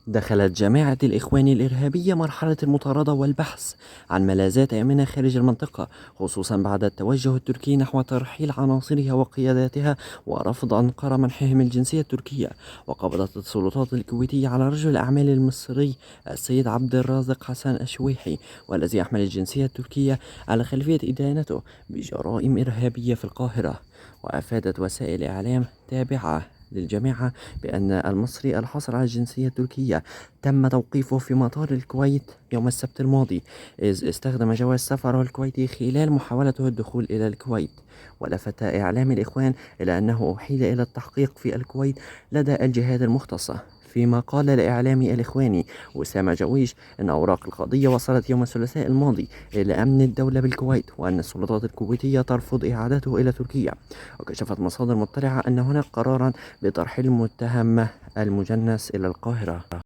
دخلت جماعة الإخوان الإرهابية مرحلة المطاردة والبحث عن ملاذات آمنة خارج المنطقة، خصوصا بعد التوجه التركي نحو ترحيل عناصرها وقياداتها ورفض أنقرة منحهم الجنسية التركية. وقبضت السلطات الكويتية على رجل الأعمال المصري السيد عبد الرازق حسن الشويحي، والذي يحمل الجنسية التركية على خلفية إدانته بجرائم إرهابية في القاهرة. وأفادت وسائل إعلام تابعة للجماعة بأن المصري الحاصل على الجنسية التركية تم توقيفه في مطار الكويت يوم السبت الماضي، إذ استخدم جواز سفره الكويتي خلال محاولته الدخول إلى الكويت. ولفت إعلام الإخوان إلى أنه أحيل إلى التحقيق في الكويت لدى الجهات المختصة، فيما قال الإعلامي الإخواني أسامة جويش أن أوراق القضية وصلت يوم الثلاثاء الماضي إلى أمن الدولة بالكويت، وأن السلطات الكويتية ترفض إعادته إلى تركيا. وكشفت مصادر مطلعة أن هناك قرارا بترحيل المتهم المجنس إلى القاهرة.